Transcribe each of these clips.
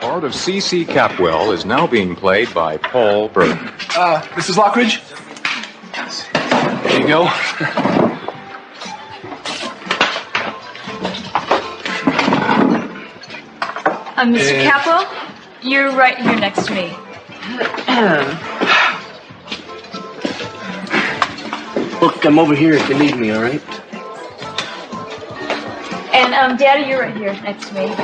Part of C.C. Capwell is now being played by Paul Burton. Mrs. Lockridge? There you go. Mr. Capwell, you're right here next to me. Look, I'm over here if you need me, all right? And, Daddy, you're right here next to me.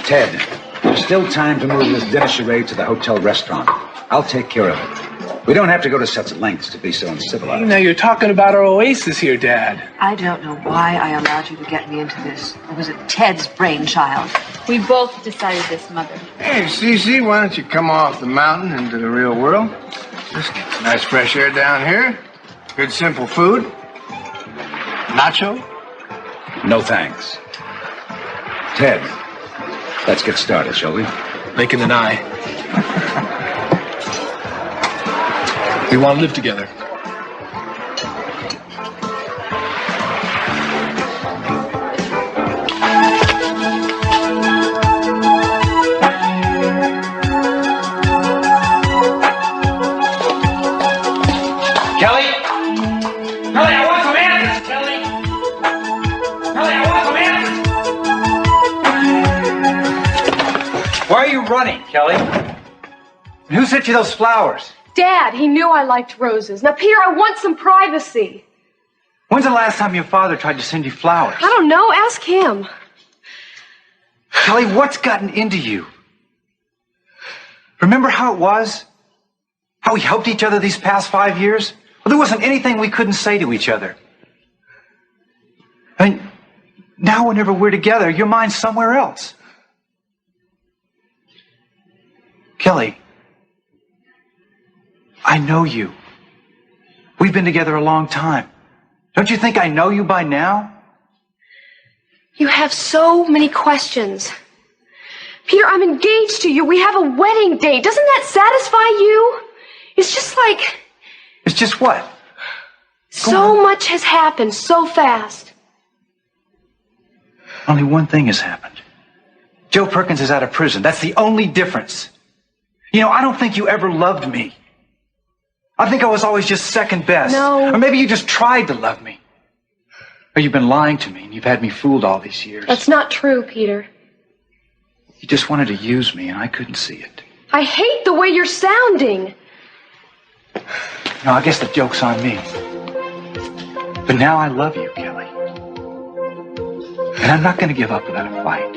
Ted, there's still time to move this dinner charade to the hotel restaurant. I'll take care of it. We don't have to go to such lengths to be so uncivilized. Now you're talking about our oasis here, Dad. I don't know why I allowed you to get me into this. It was Ted's brainchild. We both decided this, Mother. Hey, Cece, why don't you come off the mountain into the real world? Just get some nice fresh air down here. Good simple food. Nacho? No thanks. Ted, let's get started, shall we? Lincoln and I. We want to live together. Kelly? Kelly, I want some answers, Kelly! Kelly, I want some answers! Why are you running, Kelly? And who sent you those flowers? Dad, he knew I liked roses. Now, Peter, I want some privacy. When's the last time your father tried to send you flowers? I don't know. Ask him. Kelly, what's gotten into you? Remember how it was? How we helped each other these past 5 years? Well, there wasn't anything we couldn't say to each other. I mean, now whenever we're together, your mind's somewhere else. Kelly, I know you. We've been together a long time. Don't you think I know you by now? You have so many questions. Peter, I'm engaged to you. We have a wedding date. Doesn't that satisfy you? It's just like... It's just what? So much has happened so fast. Only one thing has happened. Joe Perkins is out of prison. That's the only difference. You know, I don't think you ever loved me. I think I was always just second best. No. Or maybe you just tried to love me. Or you've been lying to me and you've had me fooled all these years. That's not true, Peter. You just wanted to use me and I couldn't see it. I hate the way you're sounding. No, I guess the joke's on me. But now I love you, Kelly. And I'm not going to give up without a fight.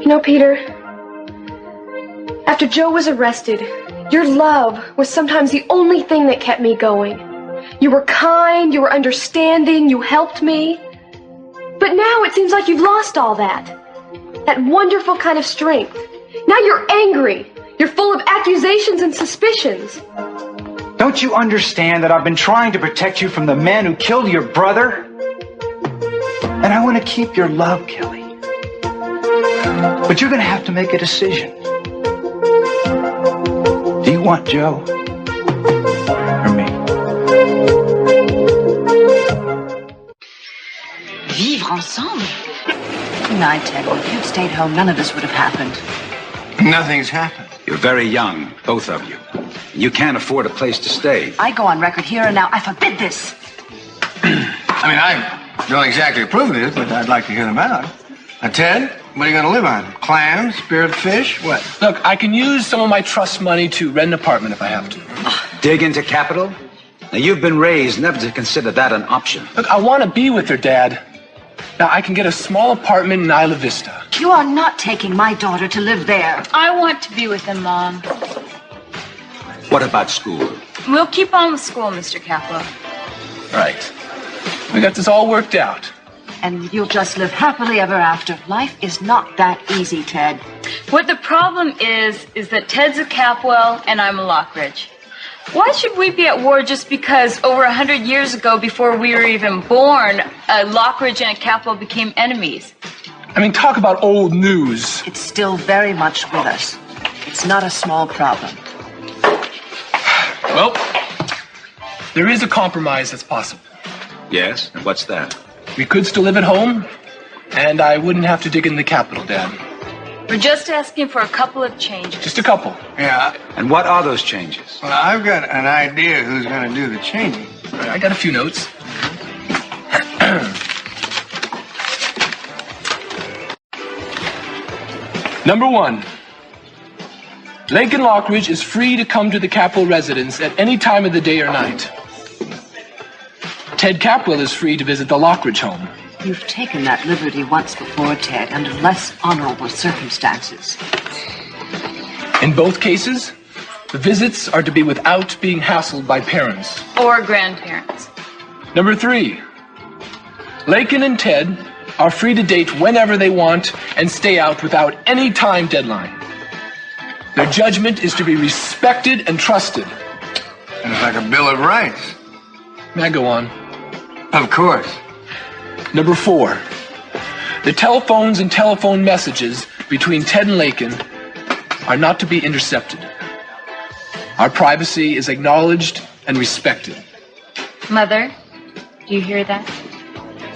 You know, Peter, after Joe was arrested, your love was sometimes the only thing that kept me going. You were kind, you were understanding, you helped me. But now it seems like you've lost all that. That wonderful kind of strength. Now you're angry. You're full of accusations and suspicions. Don't you understand that I've been trying to protect you from the man who killed your brother? And I want to keep your love, Kelly. But you're going to have to make a decision. Do you want Joe or me? Vivre ensemble? No, Ted, if you'd stayed home, none of this would have happened. Nothing's happened. You're very young, both of you. You can't afford a place to stay. I go on record here and now. I forbid this. I mean, I don't exactly approve of this, but I'd like to hear them out. Now, Ted, what are you going to live on? Clams, speared fish, what? Look, I can use some of my trust money to rent an apartment if I have to. Dig into capital? Now, you've been raised never to consider that an option. Look, I want to be with her, Dad. Now, I can get a small apartment in Isla Vista. You are not taking my daughter to live there. I want to be with them, Mom. What about school? We'll keep on with school, Mr. Capwell. Right. We got this all worked out. And you'll just live happily ever after. Life is not that easy, Ted. What the problem is that Ted's a Capwell and I'm a Lockridge. Why should we be at war just because over 100 years ago, before we were even born, a Lockridge and a Capwell became enemies? I mean, talk about old news. It's still very much with us. It's not a small problem. Well, there is a compromise that's possible. Yes? And what's that? We could still live at home, and I wouldn't have to dig in the Capitol, Dad. We're just asking for a couple of changes. Just a couple. Yeah, And what are those changes? well, I've got an idea who's going to do the changing. I got a few notes. Number 1. Lincoln Lockridge is free to come to the Capwell residence at any time of the day or night. Ted Capwell is free to visit the Lockridge home. You've taken that liberty once before, Ted, under less honorable circumstances. In both cases, the visits are to be without being hassled by parents. Or grandparents. Number 3. Lakin and Ted are free to date whenever they want and stay out without any time deadline. Their judgment is to be respected and trusted. And it's like a Bill of Rights. May I go on? Of course. Number 4. The telephones and telephone messages between Ted and Lakin are not to be intercepted. Our privacy is acknowledged and respected. Mother, do you hear that?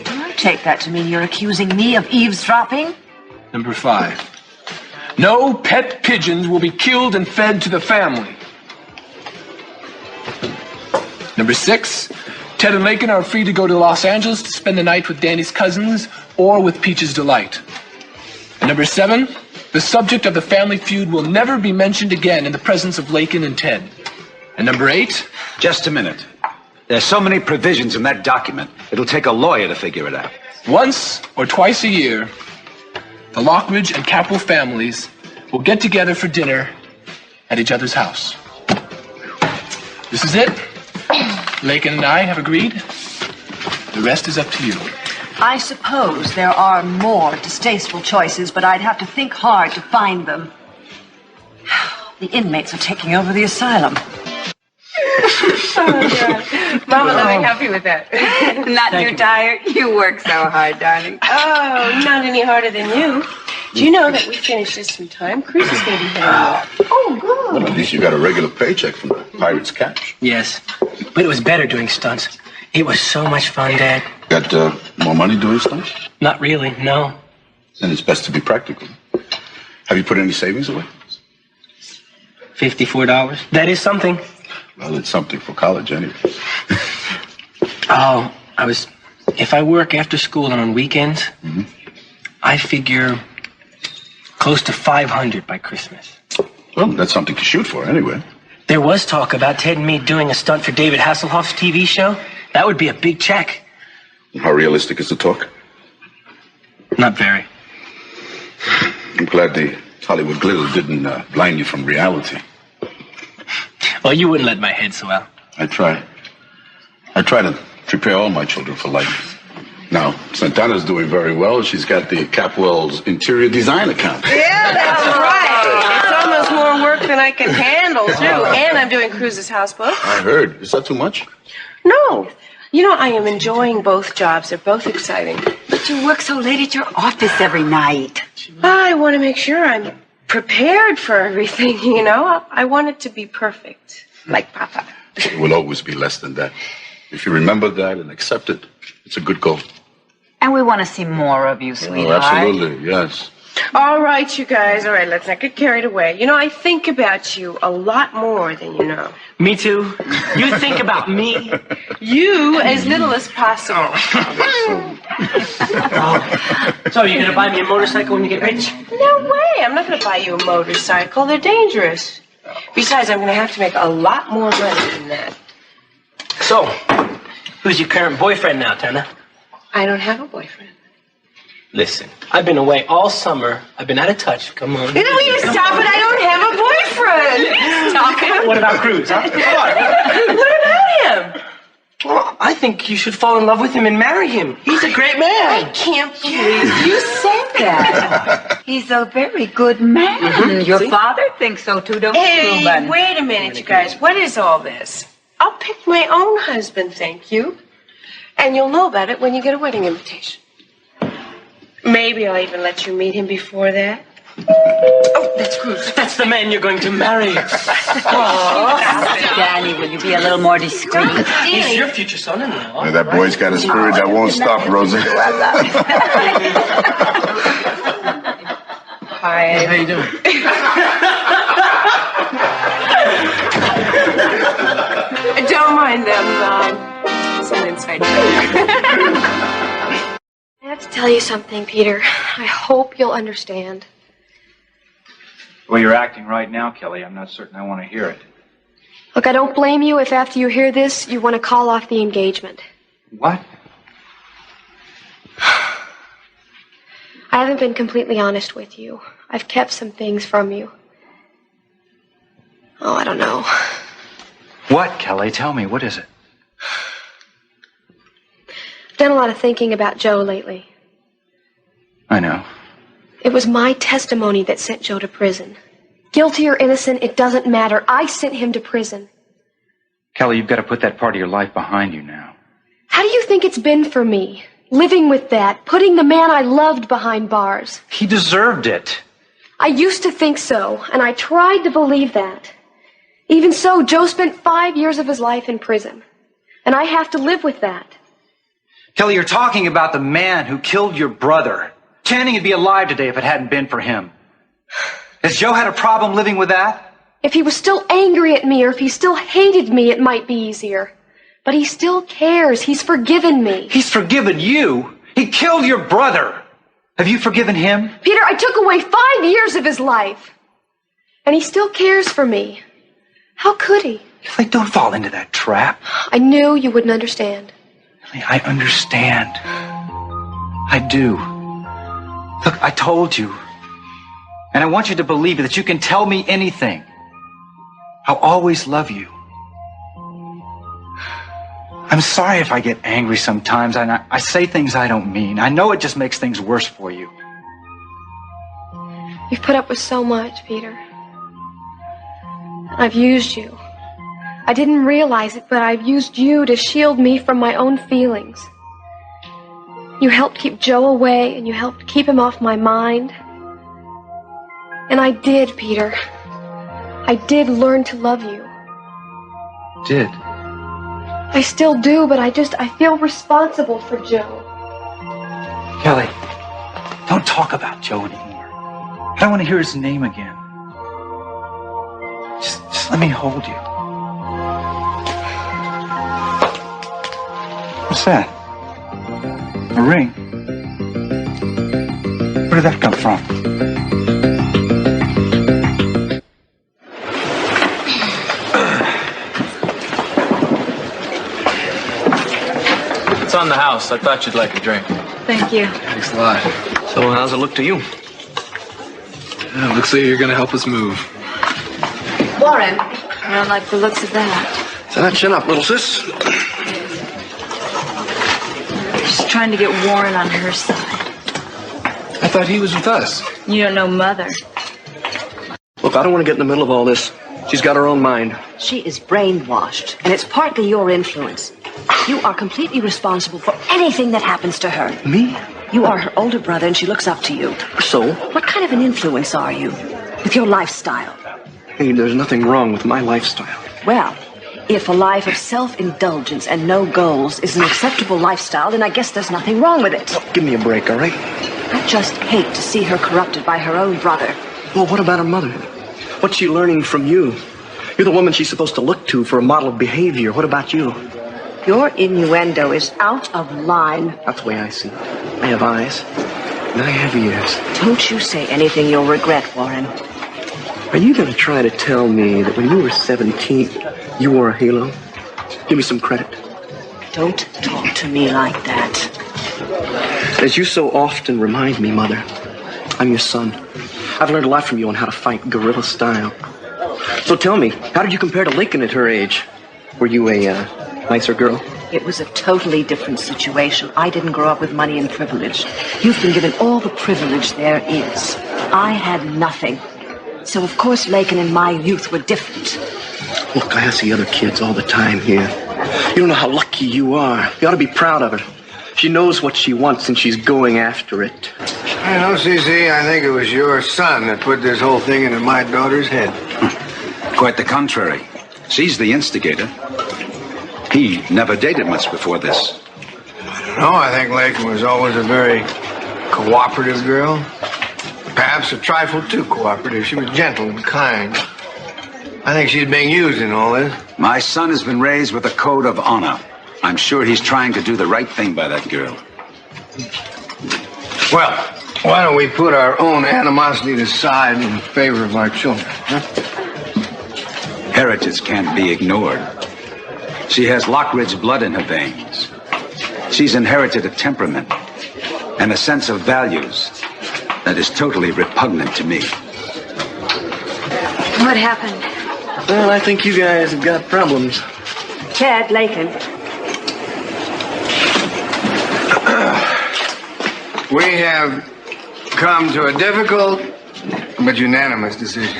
Do I take that to mean you're accusing me of eavesdropping? Number 5. No pet pigeons will be killed and fed to the family. Number 6. Ted and Lakin are free to go to Los Angeles to spend the night with Danny's cousins or with Peach's Delight. And number 7. The subject of the family feud will never be mentioned again in the presence of Lakin and Ted. And number 8. Just a minute. There's so many provisions in that document, it'll take a lawyer to figure it out. Once or twice a year, the Lockridge and Capwell families will get together for dinner at each other's house. This is it. Lakin and I have agreed. The rest is up to you. I suppose there are more distasteful choices, but I'd have to think hard to find them. The inmates are taking over the asylum. Mama will be happy with that. Not too tired? You work so hard, darling. Oh, not any harder than you. Do you know that we finished this in time? Cruz is going to be here. Oh, good. Well, at least you got a regular paycheck from the Pirates Cash. Yes, but it was better doing stunts. It was so much fun, Dad. Got more money doing stunts? Not really, no. Then it's best to be practical. Have you put any savings away? $54. That is something. Well, it's something for college anyway. Oh, if I work after school and on weekends, I figure close to 500 by Christmas. Well, that's something to shoot for anyway. There was talk about Ted and me doing a stunt for David Hasselhoff's TV show. That would be a big check. How realistic is the talk? Not very. I'm glad the Hollywood glitter didn't blind you from reality. Well, you wouldn't let my head swell. I try to prepare all my children for life. Now, Santana's doing very well. She's got the Capwell's interior design account. Yeah, that's right. It's almost more work than I can handle, too. And I'm doing Cruz's houseboat. I heard. Is that too much? No. You know, I am enjoying both jobs. They're both exciting. But you work so late at your office every night. I want to make sure I'm prepared for everything, you know. I want it to be perfect, like Papa. It will always be less than that. If you remember that and accept it, it's a good goal. And we want to see more of you, sweetheart. Oh, absolutely, yes. All right, you guys. All right, let's not get carried away. You know, I think about you a lot more than you know. Me too. You think about me? You as little as possible. So you're gonna buy me a motorcycle when you get rich? No way. I'm not going to buy you a motorcycle. They're dangerous. Besides, I'm going to have to make a lot more money than that. So, who's your current boyfriend now, Turner? I don't have a boyfriend. Listen, I've been away all summer. I've been out of touch. Come on. No, you stop it. I don't have a boyfriend. Stop it. What about Cruz, huh? What about him? Well, I think you should fall in love with him and marry him. He's a great man. I can't believe you said that. He's a very good man. Your father thinks so, too, don't you, Hey, Ruben? wait a minute, you guys. What is all this? I'll pick my own husband, thank you. And you'll know about it when you get a wedding invitation. Maybe I'll even let you meet him before that. Oh, that's Cruz. That's the man you're going to marry. Danny, will you be a little more discreet? He's your future son-in-law. Yeah, that boy's got a spirit that won't stop, Rosa. Hi. How you doing? Don't mind them. Some inside I have to tell you something, Peter. I hope you'll understand. The way you're acting right now, Kelly, I'm not certain I want to hear it. Look, I don't blame you if after you hear this, you want to call off the engagement. What? I haven't been completely honest with you. I've kept some things from you. Oh, I don't know. What, Kelly? Tell me, what is it? I've done a lot of thinking about Joe lately. I know. It was my testimony that sent Joe to prison. Guilty or innocent, it doesn't matter. I sent him to prison. Kelly, you've got to put that part of your life behind you now. How do you think it's been for me? Living with that, putting the man I loved behind bars. He deserved it. I used to think so, and I tried to believe that. Even so, Joe spent 5 years of his life in prison, and I have to live with that. Kelly, you're talking about the man who killed your brother. Channing would be alive today if it hadn't been for him. Has Joe had a problem living with that? If he was still angry at me or if he still hated me, it might be easier. But he still cares. He's forgiven me. He's forgiven you? He killed your brother. Have you forgiven him? Peter, I took away 5 years of his life. And he still cares for me. How could he? Kelly, don't fall into that trap. I knew you wouldn't understand. Kelly, I understand. I do. Look, I told you. And I want you to believe that you can tell me anything. I'll always love you. I'm sorry if I get angry sometimes and I say things I don't mean. I know it just makes things worse for you. You've put up with so much, Peter. I've used you. I didn't realize it, but I've used you to shield me from my own feelings. You helped keep Joe away, and you helped keep him off my mind. And I did, Peter. I did learn to love you. Did? I still do, but I feel responsible for Joe. Kelly, don't talk about Joe anymore. I don't want to hear his name again. Just let me hold you. What's that? A ring? Where did that come from? It's on the house. I thought you'd like a drink. Thank you. Thanks a lot. So how's it look to you? Looks like you're going to help us move. Warren. I don't like the looks of that. So that chin up, little sis. She's trying to get Warren on her side. I thought he was with us. You don't know Mother. Look, I don't want to get in the middle of all this. She's got her own mind. She is brainwashed, and it's partly your influence. You are completely responsible for anything that happens to her. Me? You are her older brother, and she looks up to you. So? What kind of an influence are you with your lifestyle? Hey, there's nothing wrong with my lifestyle. Well, if a life of self-indulgence and no goals is an acceptable lifestyle, then I guess there's nothing wrong with it. Give me a break, all right? I just hate to see her corrupted by her own brother. Well, what about her mother? What's she learning from you? You're the woman she's supposed to look to for a model of behavior. What about you? Your innuendo is out of line. That's the way I see it. I have eyes, and I have ears. Don't you say anything you'll regret, Warren. Are you going to try to tell me that when you were 17, you wore a halo? Give me some credit. Don't talk to me like that. As you so often remind me, Mother, I'm your son. I've learned a lot from you on how to fight guerrilla style. So tell me, how did you compare to Lincoln at her age? Were you a nicer girl? It was a totally different situation. I didn't grow up with money and privilege. You've been given all the privilege there is. I had nothing. So, of course, Lakin and my youth were different. Look, I see other kids all the time here. You don't know how lucky you are. You ought to be proud of her. She knows what she wants and she's going after it. You know, CC, I think it was your son that put this whole thing into my daughter's head. Quite the contrary. She's the instigator. He never dated much before this. No, I think Lakin was always a very cooperative girl. Perhaps a trifle too cooperative. She was gentle and kind. I think she's being used in all this. My son has been raised with a code of honor. I'm sure he's trying to do the right thing by that girl. Well, why don't we put our own animosity aside in favor of our children, huh? Heritage can't be ignored. She has Lockridge blood in her veins. She's inherited a temperament and a sense of values that is totally repugnant to me. What happened? Well, I think you guys have got problems. Ted, Lakin. We have come to a difficult but unanimous decision.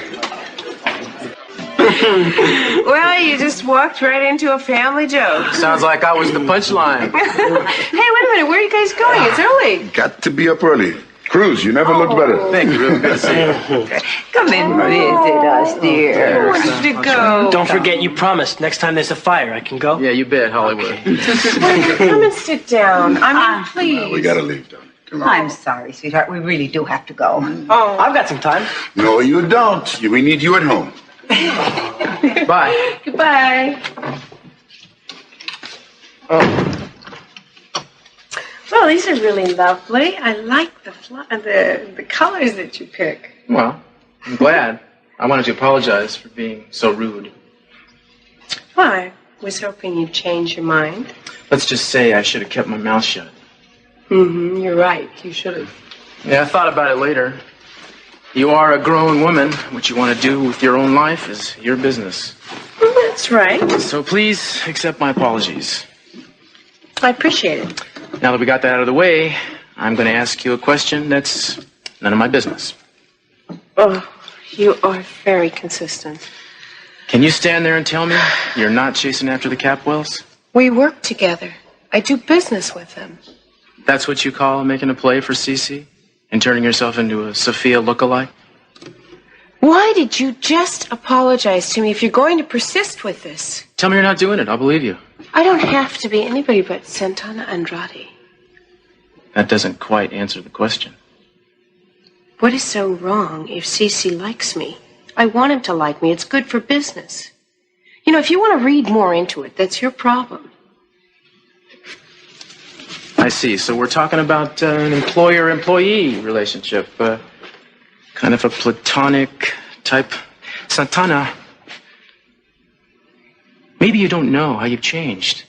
Well, you just walked right into a family joke. Sounds like I was the punchline. Hey, wait a minute. Where are you guys going? It's early. Got to be up early. Cruz, you never looked better. Thank you. Real good to see you. Come and visit us, dear. Where did you go? Don't forget, you promised next time there's a fire, I can go. Yeah, you bet, Hollywood. Come and sit down. I mean, please. We gotta leave, darling. Come on. I'm sorry, sweetheart. We really do have to go. Oh. I've got some time. No, you don't. We need you at home. Bye. Goodbye. Oh. Well, these are really lovely. I like the colors that you pick. Well, I'm glad. I wanted to apologize for being so rude. Well, I was hoping you'd change your mind. Let's just say I should have kept my mouth shut. Mm-hmm. You're right. You should have. Yeah, I thought about it later. You are a grown woman. What you want to do with your own life is your business. Well, that's right. So please accept my apologies. I appreciate it. Now that we got that out of the way, I'm going to ask you a question that's none of my business. Oh, you are very consistent. Can you stand there and tell me you're not chasing after the Capwells? We work together. I do business with them. That's what you call making a play for Cece? And turning yourself into a Sophia lookalike? Why did you just apologize to me if you're going to persist with this? Tell me you're not doing it. I'll believe you. I don't have to be anybody but Santana Andrade. That doesn't quite answer the question. What is so wrong if Cece likes me? I want him to like me. It's good for business. You know, if you want to read more into it, that's your problem. I see. So we're talking about an employer-employee relationship. Kind of a platonic type. Santana, maybe you don't know how you've changed.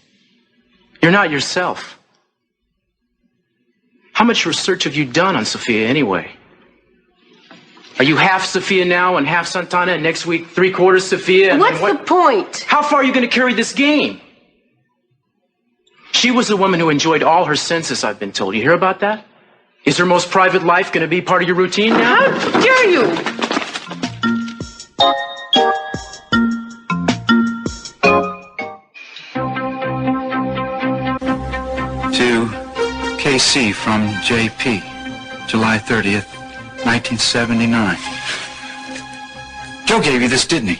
You're not yourself. How much research have you done on Sophia anyway? Are you half Sophia now and half Santana, and next week 3/4 Sophia? What's the point? How far are you going to carry this game? She was a woman who enjoyed all her senses, I've been told. You hear about that? Is her most private life going to be part of your routine now? How dare you? To KC from JP, July 30th, 1979. Joe gave you this, didn't he?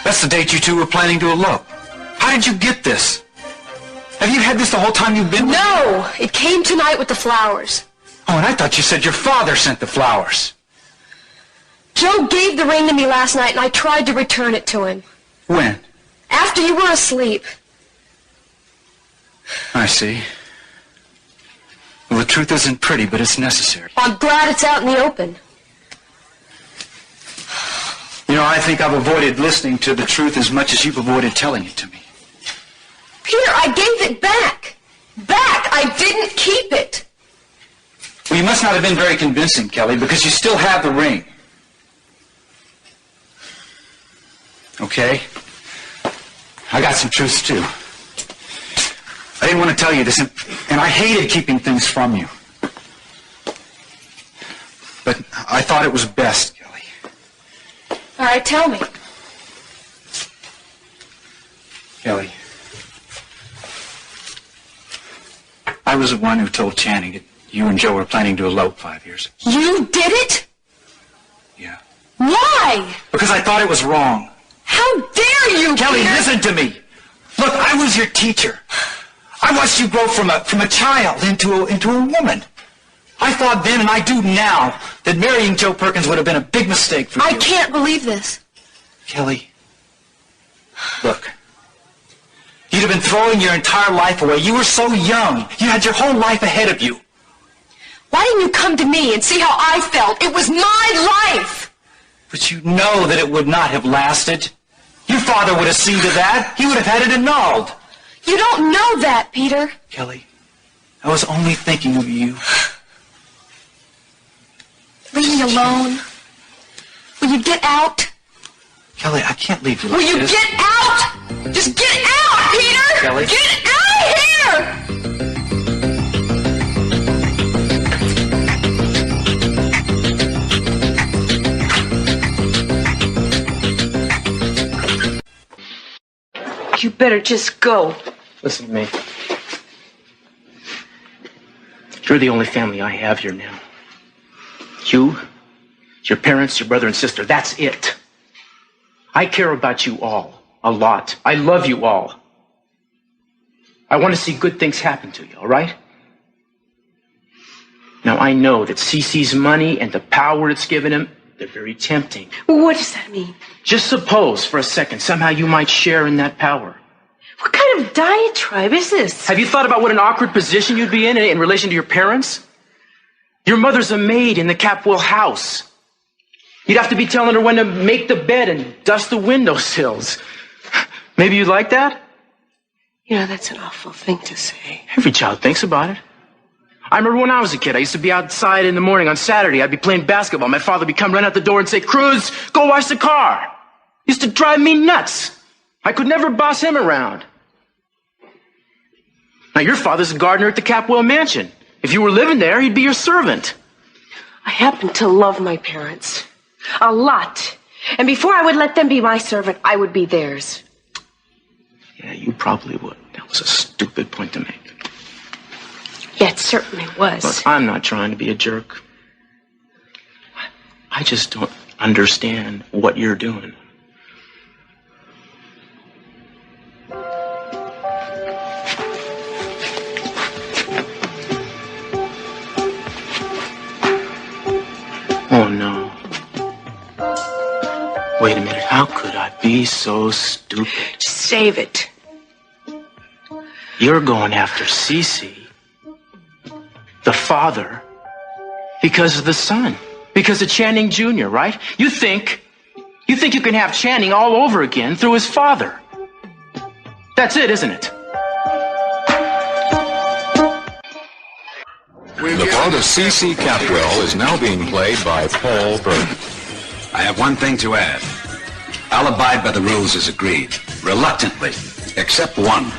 That's the date you two were planning to elope. How did you get this? Have you had this the whole time you've been with me? No, it came tonight with the flowers. Oh, and I thought you said your father sent the flowers. Joe gave the ring to me last night, and I tried to return it to him. When? After you were asleep. I see. Well, the truth isn't pretty, but it's necessary. I'm glad it's out in the open. You know, I think I've avoided listening to the truth as much as you've avoided telling it to me. Peter, I gave it back. Back! I didn't keep it. Well, you must not have been very convincing, Kelly, because you still have the ring. Okay? I got some truths, too. I didn't want to tell you this, and I hated keeping things from you. But I thought it was best, Kelly. All right, tell me. Kelly, I was the one who told Channing that You and Joe were planning to elope 5 years ago. You did it? Yeah. Why? Because I thought it was wrong. How dare you, Kelly, Peter? listen to me. Look, I was your teacher. I watched you grow from a child into a woman. I thought then, and I do now, that marrying Joe Perkins would have been a big mistake for you. I can't believe this. Kelly, look. You'd have been throwing your entire life away. You were so young. You had your whole life ahead of you. Why didn't you come to me and see how I felt? It was my life! But you know that it would not have lasted. Your father would have seen to that. He would have had it annulled. You don't know that, Peter. Kelly, I was only thinking of you. Leave me alone. Will you get out? Kelly, I can't leave you like Will you this. get out? Just get out, Peter! Kelly. Get out of here! You better just go. Listen to me. You're the only family I have here now. You, your parents, your brother and sister, that's it. I care about you all, a lot. I love you all. I want to see good things happen to you, all right? Now, I know that Cece's money and the power it's given him, they're very tempting. What does that mean? Just suppose for a second somehow you might share in that power. What kind of diatribe is this? Have you thought about what an awkward position you'd be in relation to your parents? Your mother's a maid in the Capwell house. You'd have to be telling her when to make the bed and dust the windowsills. Maybe you'd like that? You know, that's an awful thing to say. Every child thinks about it. I remember when I was a kid, I used to be outside in the morning on Saturday. I'd be playing basketball. My father would come run out the door and say, "Cruz, go wash the car." Used to drive me nuts. I could never boss him around. Now, your father's a gardener at the Capwell mansion. If you were living there, he'd be your servant. I happen to love my parents. A lot. And before I would let them be my servant, I would be theirs. Yeah, you probably would. That was a stupid point to make. Yeah, it certainly was. Look, I'm not trying to be a jerk. I just don't understand what you're doing. Oh, no. Wait a minute. How could I be so stupid? Just save it. You're going after Cece, the father, because of the son, because of Channing Jr., right? You think you can have Channing all over again through his father. That's it, isn't it? The part of Cece Capwell is now being played by Paul Burton. I have one thing to add. I'll abide by the rules as agreed, reluctantly, except one.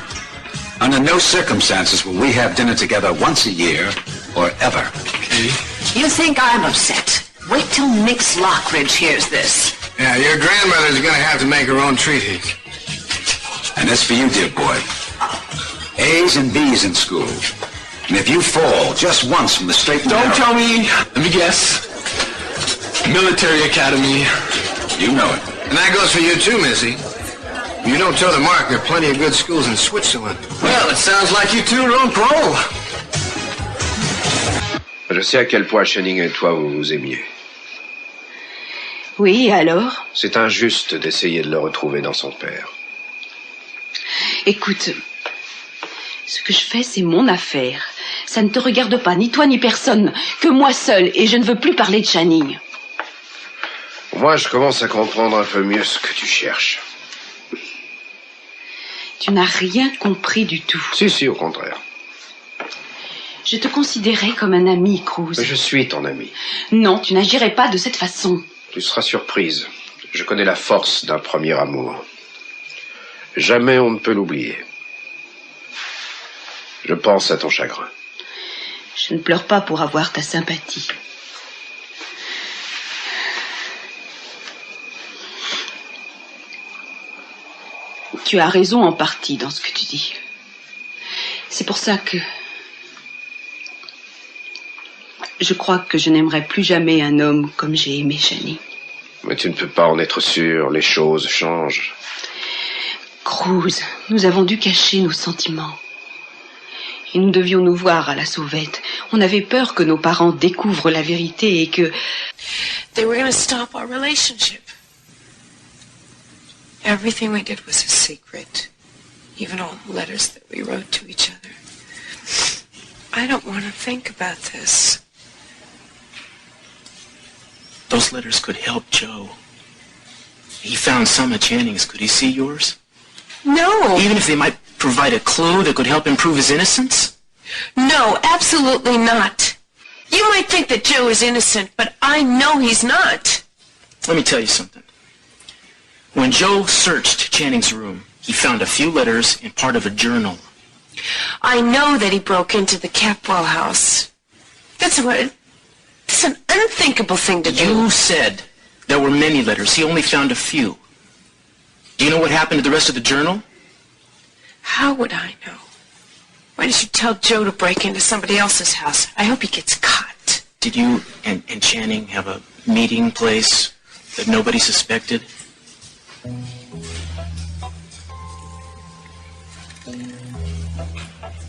Under no circumstances will we have dinner together once a year or ever. You think I'm upset? Wait till Mix Lockridge hears this. Yeah, your grandmother's gonna have to make her own treaties. And as for you, dear boy, A's and B's in school. And if you fall just once from the straight and Don't narrow, tell me. Let me guess. Military Academy. you know it. And that goes for you too, Missy. You don't toe the mark, there are plenty of good schools in Switzerland. Well, it sounds like you two are on parole. Je sais à quel point Channing et toi vous vous aimiez. Oui, alors? C'est injuste d'essayer de le retrouver dans son père. Écoute, ce que je fais, c'est mon affaire. Ça ne te regarde pas, ni toi ni personne, que moi seule, et je ne veux plus parler de Channing. Moi, je commence à comprendre un peu mieux ce que tu cherches. Tu n'as rien compris du tout. Si, au contraire. Je te considérais comme un ami, Cruz. Mais je suis ton ami. Non, tu n'agirais pas de cette façon. Tu seras surprise. Je connais la force d'un premier amour. Jamais on ne peut l'oublier. Je pense à ton chagrin. Je ne pleure pas pour avoir ta sympathie. Tu as raison en partie dans ce que tu dis. C'est pour ça que Je crois que je n'aimerai plus jamais un homme comme j'ai aimé Chani. Mais tu ne peux pas en être sûr, les choses changent. Cruz, nous avons dû cacher nos sentiments. Et nous devions nous voir à la sauvette. On avait peur que nos parents découvrent la vérité et que... They were going to stop our relationship. Everything we did was a secret. Even all the letters that we wrote to each other. I don't want to think about this. Those letters could help Joe. He found some at Channing's. Could he see yours? No. Even if they might provide a clue that could help improve his innocence? No, absolutely not. You might think that Joe is innocent, but I know he's not. Let me tell you something. When Joe searched Channing's room, he found a few letters and part of a journal. I know that he broke into the Capwell house. That's an unthinkable thing to do. You said there were many letters. He only found a few. Do you know what happened to the rest of the journal? How would I know? Why did you tell Joe to break into somebody else's house? I hope he gets caught. Did you and Channing have a meeting place that nobody suspected?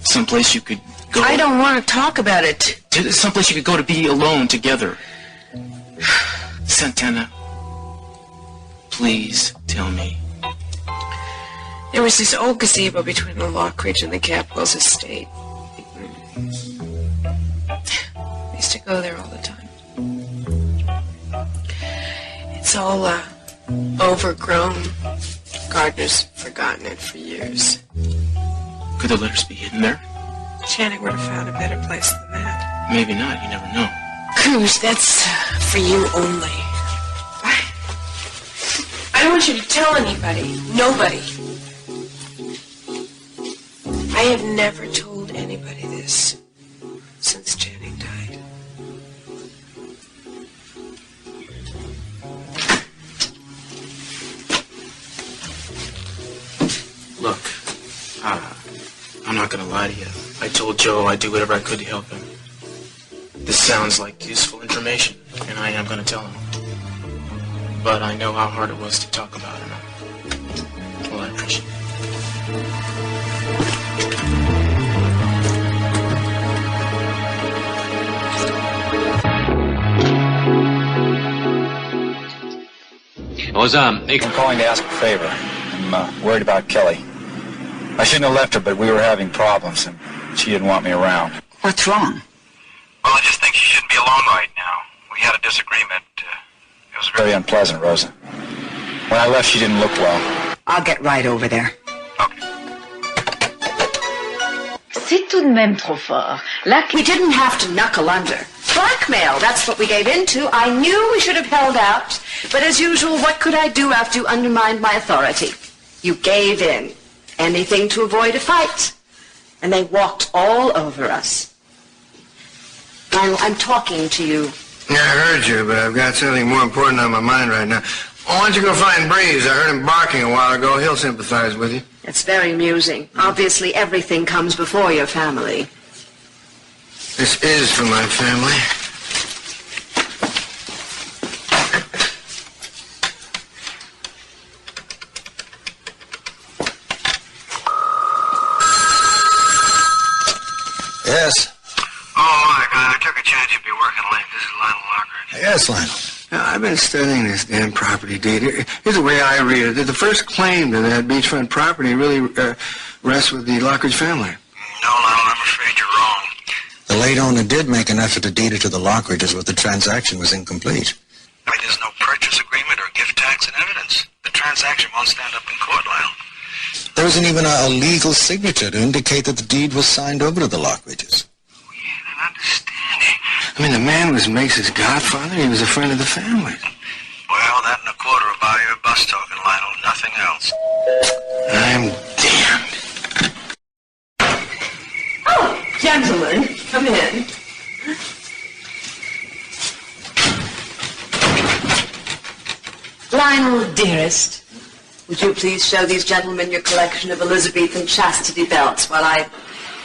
Someplace you could go... I don't want to talk about it. Someplace you could go to be alone together. Santana, please tell me. There was this old gazebo between the Lockridge and the Capwell's estate. I used to go there all the time. It's all overgrown. Gardener's forgotten it for years. Could the letters be hidden there? Channing would have found a better place than that. Maybe not. You never know. Cruz, that's for you only. I don't want you to tell anybody. Nobody. I have never told anybody this since Channing died. Look, I'm not gonna lie to you. I told Joe I'd do whatever I could to help him. This sounds like useful information, and I am gonna tell him. But I know how hard it was to talk about it. Well, I appreciate it. Rosa, I'm calling to ask a favor. I'm worried about Kelly. I shouldn't have left her, but we were having problems, and she didn't want me around. What's wrong? Well, I just think she shouldn't be alone right now. We had a disagreement. It was very unpleasant, Rosa. When I left, she didn't look well. I'll get right over there. C'est tout de même trop fort. We didn't have to knuckle under. Blackmail, that's what we gave into. I knew we should have held out. But as usual, what could I do after you undermined my authority? You gave in. Anything to avoid a fight. And they walked all over us. I'm talking to you. Yeah, I heard you, but I've got something more important on my mind right now. Why don't you go find Breeze? I heard him barking a while ago. He'll sympathize with you. It's very amusing. Obviously, everything comes before your family. This is for my family. Yes? Oh, Mike, I took a chance you'd be working late. This is Lionel Lockridge. Yes, Lionel. Now, I've been studying this damn property deed. Here's the way I read it. The first claim to that beachfront property really rests with the Lockridge family. No, Lionel, I'm afraid you're wrong. The late owner did make an effort to deed it to the Lockridges, but the transaction was incomplete. I mean, there's no purchase agreement or gift tax in evidence. The transaction won't stand up in court, Lionel. There isn't even a legal signature to indicate that the deed was signed over to the Lockridges. I mean, the man was Mace's godfather. He was a friend of the family. Well, that and a quarter will buy you a bus token, Lionel. Nothing else. I'm damned. Oh, gentlemen, come in. Lionel, dearest, would you please show these gentlemen your collection of Elizabethan chastity belts while I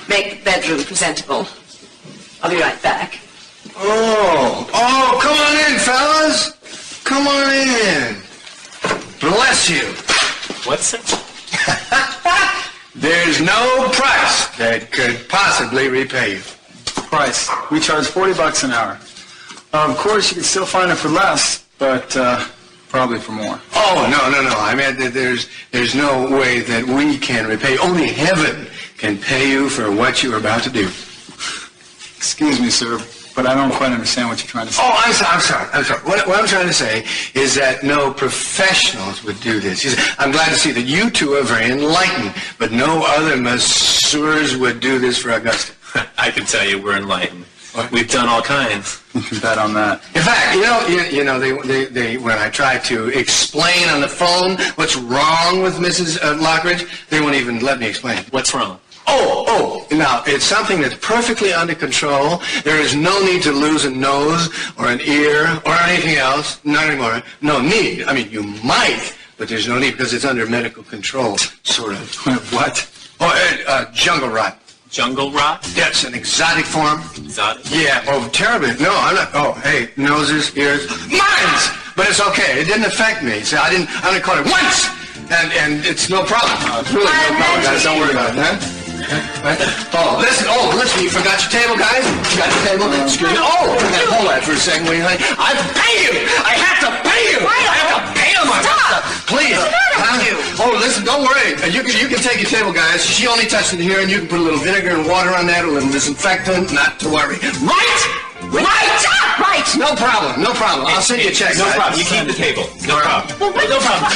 make the bedroom presentable? I'll be right back. Oh, come on in, fellas. Come on in. Bless you. What's it? There's no price that could possibly repay you. Price. We charge $40 an hour. Of course, you can still find it for less, but probably for more. Oh, no. I mean, there's no way that we can repay. Only heaven can pay you for what you're about to do. Excuse me, sir, but I don't quite understand what you're trying to say. Oh, I'm sorry. What I'm trying to say is that no professionals would do this. I'm glad to see that you two are very enlightened, but no other masseurs would do this for Augusta. I can tell you we're enlightened. We've done all kinds. You can bet on that. In fact, they when I try to explain on the phone what's wrong with Mrs. Lockridge, they won't even let me explain. What's wrong? Now, it's something that's perfectly under control. There is no need to lose a nose or an ear or anything else. Not anymore. No need. I mean, you might, but there's no need because it's under medical control, sort of. What? Jungle rot. Jungle rot? That's an exotic form. Exotic? Yeah, terribly. No, I'm not. Hey, noses, ears, minds! But it's okay. It didn't affect me. See, I only caught it once! And it's no problem. It's really no problem, guys. Don't worry about it, huh? Listen, you forgot your table, guys? You got your table? Excuse me. Hold that for a second, will you, honey? I pay you! I have to pay you! I have to pay him! Stop! Please. Listen, don't worry. You can take your table, guys. She only touched it here, and you can put a little vinegar and water on that, a little disinfectant, not to worry. Right? Right! No problem. I'll send you a check, No guys. problem. You keep the table. No problem. No problem.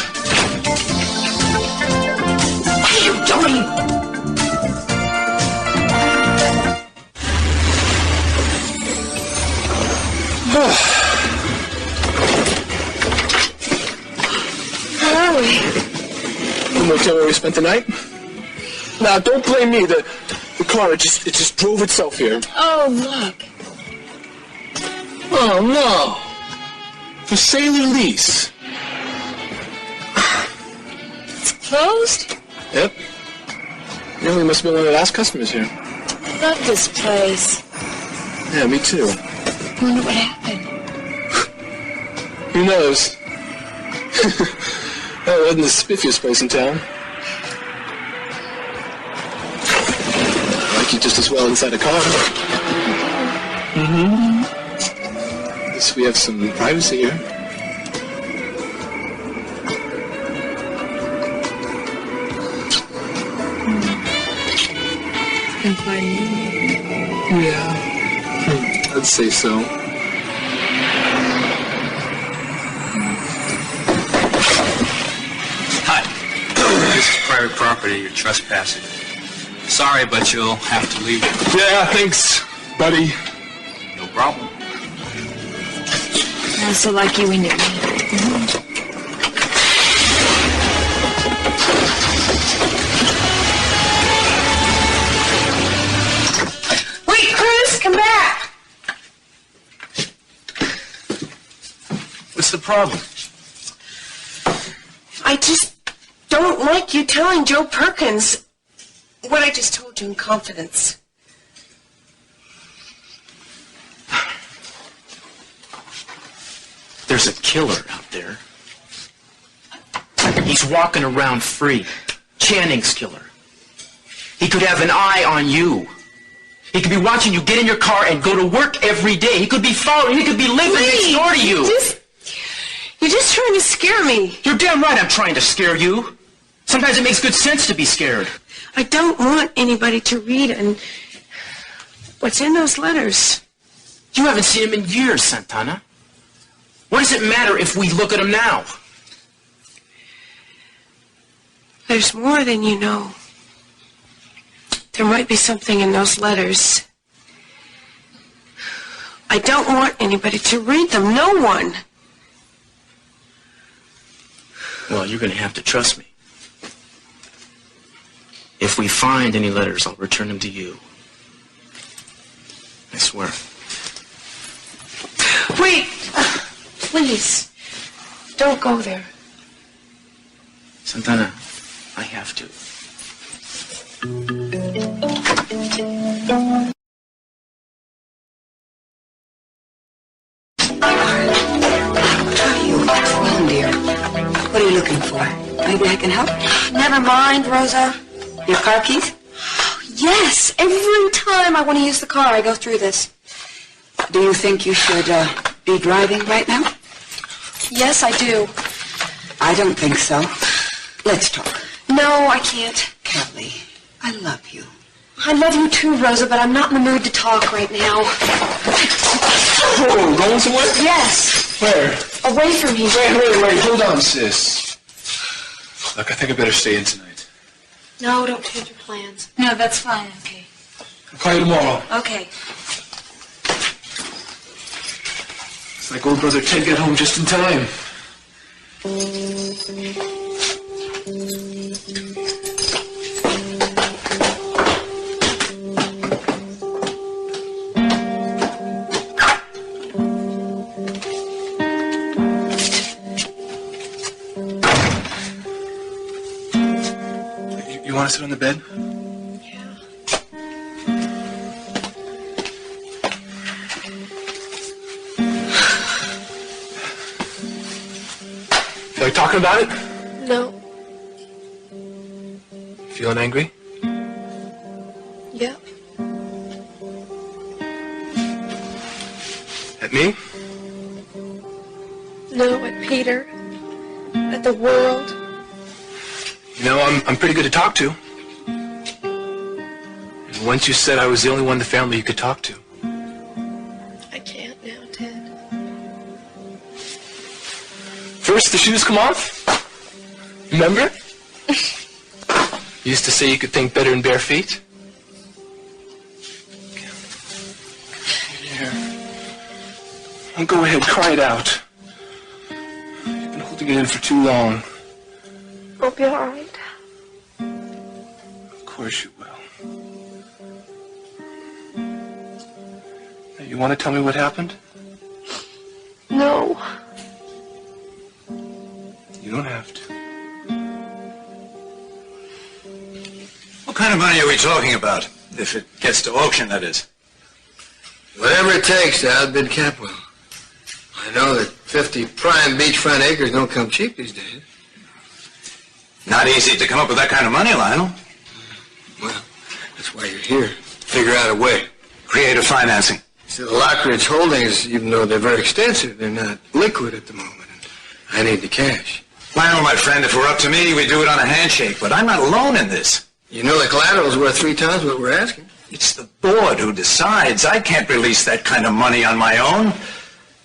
What are you doing? Where are we? The motel where we spent the night. Now, don't blame me. The car, it just drove itself here. Oh, look. Oh, no. For sale or lease? It's closed? Yep. Yeah, we must have been one of the last customers here. I love this place. Yeah, me too. I wonder what happened. Who knows? That wasn't the spiffiest place in town. I like you just as well inside a car. At least we have some privacy here. And fun. Yeah. I'd say so. This is private property. You're trespassing. Sorry, but you'll have to leave. Yeah, thanks, buddy. No problem. I'm so lucky we knew. Wait, Cruz, come back! What's the problem? I just don't like you telling Joe Perkins what I just told you in confidence. There's a killer out there. He's walking around free. Channing's killer. He could have an eye on you. He could be watching you get in your car and go to work every day. He could be following. He could be living next door to you. You're just trying to scare me. You're damn right I'm trying to scare you. Sometimes it makes good sense to be scared. I don't want anybody to read what's in those letters. You haven't seen him in years, Santana. What does it matter if we look at him now? There's more than you know. There might be something in those letters. I don't want anybody to read them. No one. Well, you're going to have to trust me. If we find any letters, I'll return them to you. I swear. Wait! Please. Don't go there. Santana, I have to. for? Maybe I can help. Never mind, Rosa. Your car keys? Yes, every time I want to use the car, I go through this. Do you think you should be driving right now? Yes, I do. I don't think so. Let's talk. No, I can't. Kelly, I love you. I love you too, Rosa, but I'm not in the mood to talk right now. Oh, going somewhere? Yes. Where? Away from here. Wait. Hold on, sis. Look, I think I better stay in tonight. No, don't change your plans. No, that's fine. Okay. I'll call you tomorrow. Okay. It's like old brother Ted got home just in time. You want to sit on the bed? Feel like talking about it? No. Feeling angry? Yeah. At me? No, at Peter. At the world. You know, I'm pretty good to talk to. And once you said I was the only one in the family you could talk to. I can't now, Ted. First, the shoes come off. Remember? You used to say you could think better in bare feet. Here. Well, go ahead, cry it out. You've been holding it in for too long. I'll be all right. Of course you will. Now, you want to tell me what happened? No. You don't have to. What kind of money are we talking about? If it gets to auction, that is. Whatever it takes to outbid Capwell. I know that 50 prime beachfront acres don't come cheap these days. Not easy to come up with that kind of money, Lionel. Well, that's why you're here. Figure out a way. Creative financing. See, the Lockridge holdings, even though they're very extensive, they're not liquid at the moment. I need the cash. Lionel, my friend, if we're up to me, we do it on a handshake. But I'm not alone in this. You know the collateral's worth 3 times what we're asking. It's the board who decides. I can't release that kind of money on my own.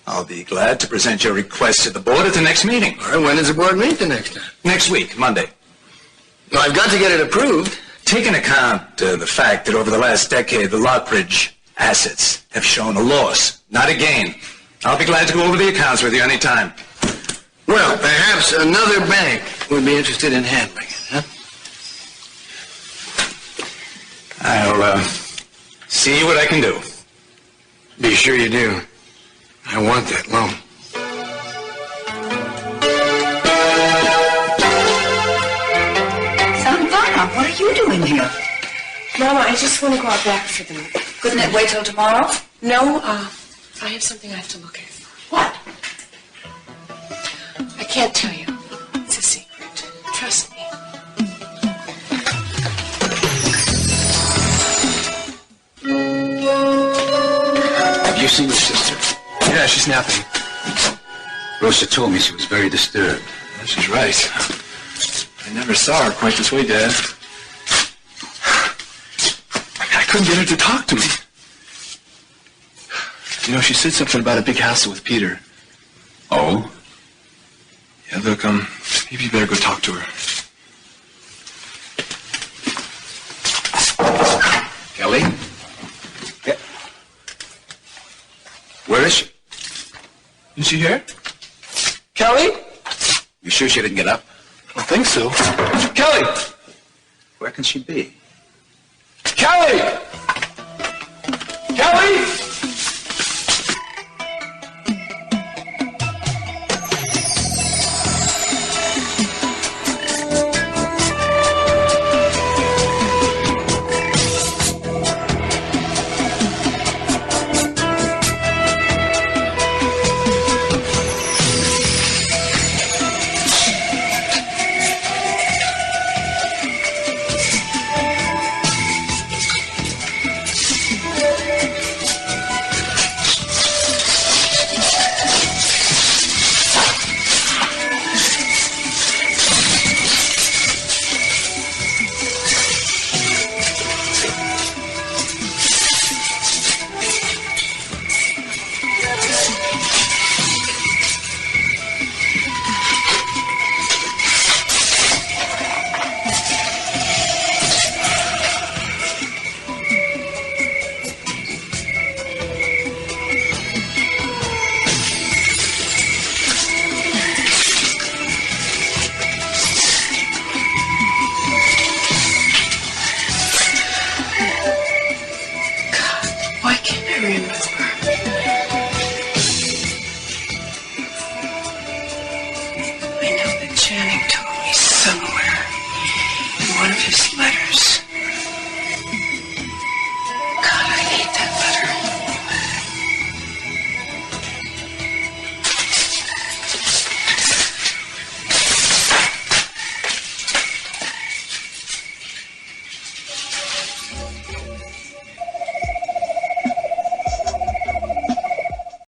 I'll be glad to present your request to the board at the next meeting. All right, when does the board meet the next time? Next week, Monday. No, I've got to get it approved. Take into account the fact that over the last decade, the Lockridge assets have shown a loss, not a gain. I'll be glad to go over the accounts with you any time. Well, perhaps another bank would be interested in handling it, huh? I'll see what I can do. Be sure you do. I want that loan. Santana, what are you doing here? Mama, I just want to go out back for the minute. Couldn't it wait till tomorrow? No, I have something I have to look at. What? I can't tell you. It's a secret. Trust me. Have you seen your sister? Yeah, she's napping. Rosa told me she was very disturbed. Well, she's right. I never saw her quite this way, Dad. I couldn't get her to talk to me. You know, she said something about a big hassle with Peter. Oh? Yeah, look, maybe you better go talk to her. Kelly? Yeah. Where is she? Is she here? Kelly? You sure she didn't get up? I don't think so. Kelly! Where can she be? Kelly!